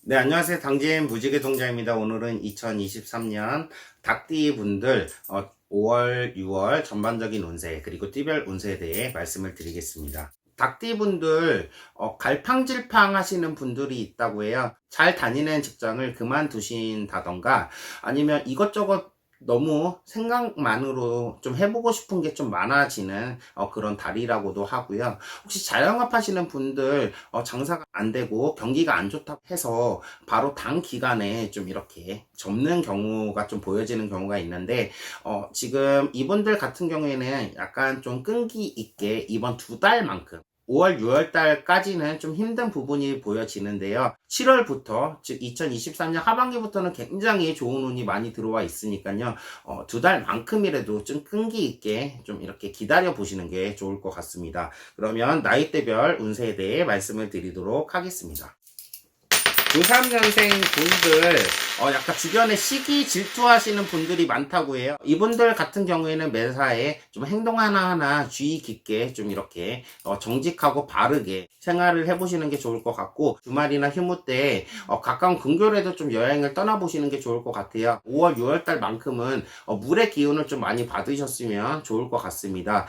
네, 안녕하세요. 당진 무지개 동자입니다. 오늘은 2023년 닭띠 분들 5월, 6월 전반적인 운세 그리고 띠별 운세에 대해 말씀을 드리겠습니다. 닭띠 분들 갈팡질팡 하시는 분들이 있다고 해요. 잘 다니는 직장을 그만두신다던가 아니면 이것저것 너무 생각만으로 좀 해보고 싶은 게 좀 많아지는 그런 달이라고도 하고요. 혹시 자영업 하시는 분들 장사가 안 되고 경기가 안 좋다고 해서 바로 단기간에 좀 이렇게 접는 경우가 좀 보여지는 경우가 있는데 지금 이분들 같은 경우에는 약간 좀 끈기 있게 이번 두 달만큼 5월, 6월 달까지는 좀 힘든 부분이 보여지는데요. 7월부터, 즉 2023년 하반기부터는 굉장히 좋은 운이 많이 들어와 있으니까요. 두 달만큼이라도 좀 끈기 있게 좀 이렇게 기다려 보시는 게 좋을 것 같습니다. 그러면 나이대별 운세에 대해 말씀을 드리도록 하겠습니다. 93년생 분들 약간 주변에 시기 질투하시는 분들이 많다고 해요. 이분들 같은 경우에는 매사에 좀 행동 하나하나 주의 깊게 좀 이렇게 정직하고 바르게 생활을 해보시는 게 좋을 것 같고, 주말이나 휴무 때 가까운 근교라도 좀 여행을 떠나보시는 게 좋을 것 같아요. 5월 6월 달만큼은 물의 기운을 좀 많이 받으셨으면 좋을 것 같습니다.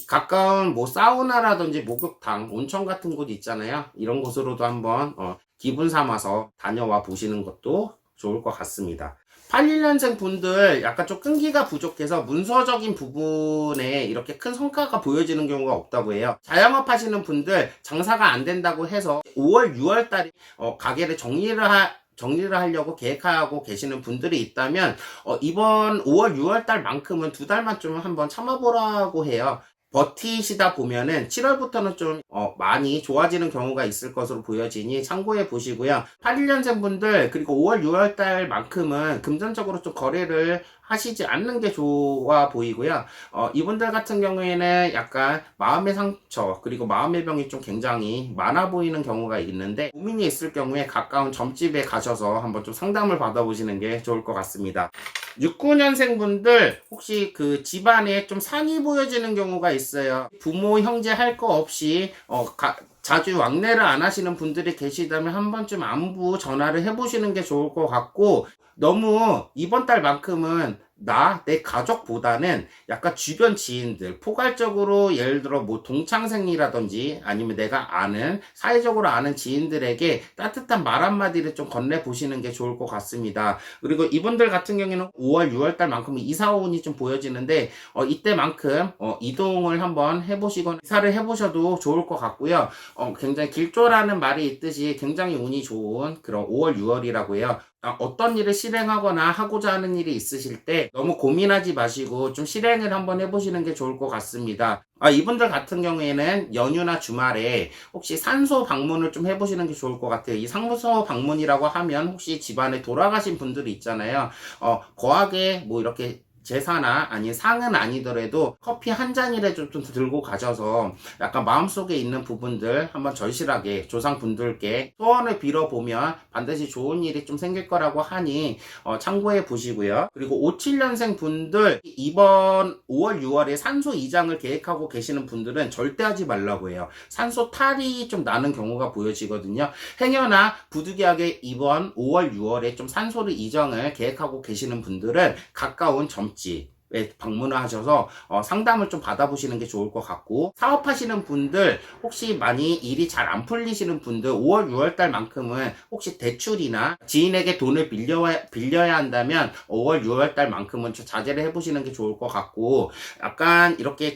가까운 뭐 사우나라든지 목욕탕, 온천 같은 곳 있잖아요. 이런 곳으로도 한번 기분 삼아서 다녀와 보시는 것도 좋을 것 같습니다. 81년생 분들 약간 좀 끈기가 부족해서 문서적인 부분에 이렇게 큰 성과가 보여지는 경우가 없다고 해요. 자영업 하시는 분들 장사가 안 된다고 해서 5월, 6월 달에 가게를 정리를 하려고 계획하고 계시는 분들이 있다면 이번 5월, 6월 달만큼은 두 달만 좀 한번 참아보라고 해요. 버티시다 보면은 7월부터는 좀 많이 좋아지는 경우가 있을 것으로 보여지니 참고해 보시고요. 81년생 분들 그리고 5월 6월 달만큼은 금전적으로 좀 거래를 하시지 않는 게 좋아 보이고요. 이분들 같은 경우에는 약간 마음의 상처 그리고 마음의 병이 좀 굉장히 많아 보이는 경우가 있는데, 고민이 있을 경우에 가까운 점집에 가셔서 한번 좀 상담을 받아보시는 게 좋을 것 같습니다. 69년생 분들 혹시 그 집안에 좀 상이 보여지는 경우가 있어요. 부모 형제 할 거 없이 자주 왕래를 안 하시는 분들이 계시다면 한 번쯤 안부 전화를 해보시는 게 좋을 것 같고, 너무 이번 달만큼은 내 가족보다는 약간 주변 지인들, 포괄적으로 예를 들어 뭐 동창생이라든지 아니면 내가 아는, 사회적으로 아는 지인들에게 따뜻한 말 한마디를 좀 건네보시는 게 좋을 것 같습니다. 그리고 이분들 같은 경우에는 5월, 6월 달만큼은 이사운이 좀 보여지는데, 이때만큼 이동을 한번 해보시거나 이사를 해보셔도 좋을 것 같고요. 굉장히 길조라는 말이 있듯이 굉장히 운이 좋은 그런 5월, 6월이라고 해요. 어떤 일을 실행하거나 하고자 하는 일이 있으실 때 너무 고민하지 마시고 좀 실행을 한번 해보시는 게 좋을 것 같습니다. 이분들 같은 경우에는 연휴나 주말에 혹시 산소 방문을 좀 해보시는 게 좋을 것 같아요. 이 산소 방문이라고 하면 혹시 집안에 돌아가신 분들이 있잖아요. 거하게 뭐 이렇게 제사나 아니 상은 아니더라도 커피 한 잔이라도 좀 들고 가셔서 약간 마음속에 있는 부분들 한번 절실하게 조상분들께 소원을 빌어보면 반드시 좋은 일이 좀 생길 거라고 하니 참고해 보시고요. 그리고 57년생 분들 이번 5월 6월에 산소 이장을 계획하고 계시는 분들은 절대 하지 말라고 해요. 산소 탈이 좀 나는 경우가 보여지거든요. 행여나 부득이하게 이번 5월 6월에 좀 산소를 이장을 계획하고 계시는 분들은 가까운 점집에 방문을 하셔서 상담을 좀 받아보시는 게 좋을 것 같고, 사업하시는 분들 혹시 많이 일이 잘 안 풀리시는 분들 5월 6월 달만큼은 혹시 대출이나 지인에게 돈을 빌려야 한다면 5월 6월 달만큼은 좀 자제를 해보시는 게 좋을 것 같고, 약간 이렇게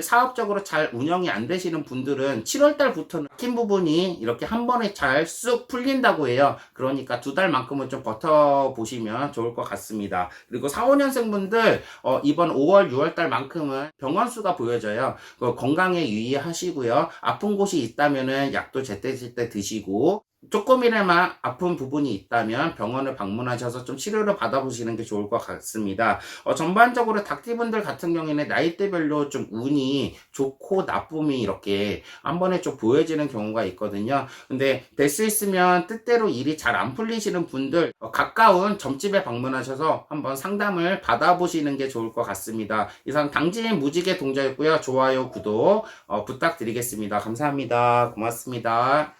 사업적으로 잘 운영이 안 되시는 분들은 7월 달부터는 막힌 부분이 이렇게 한 번에 잘 쑥 풀린다고 해요. 그러니까 두 달만큼은 좀 버텨보시면 좋을 것 같습니다. 그리고 4, 5년생 분들 이번 5월, 6월 달만큼은 병원 수가 보여져요. 건강에 유의하시고요. 아픈 곳이 있다면은 약도 제때제때 드시고, 조금이나마 아픈 부분이 있다면 병원을 방문하셔서 좀 치료를 받아보시는 게 좋을 것 같습니다. 전반적으로 닭띠분들 같은 경우에는 나이대별로 좀 운이 좋고 나쁨이 이렇게 한 번에 좀 보여지는 경우가 있거든요. 근데 될 수 있으면 뜻대로 일이 잘 안 풀리시는 분들 가까운 점집에 방문하셔서 한번 상담을 받아보시는 게 좋을 것 같습니다. 이상 당진 무지개 동자였고요. 좋아요, 구독 부탁드리겠습니다. 감사합니다. 고맙습니다.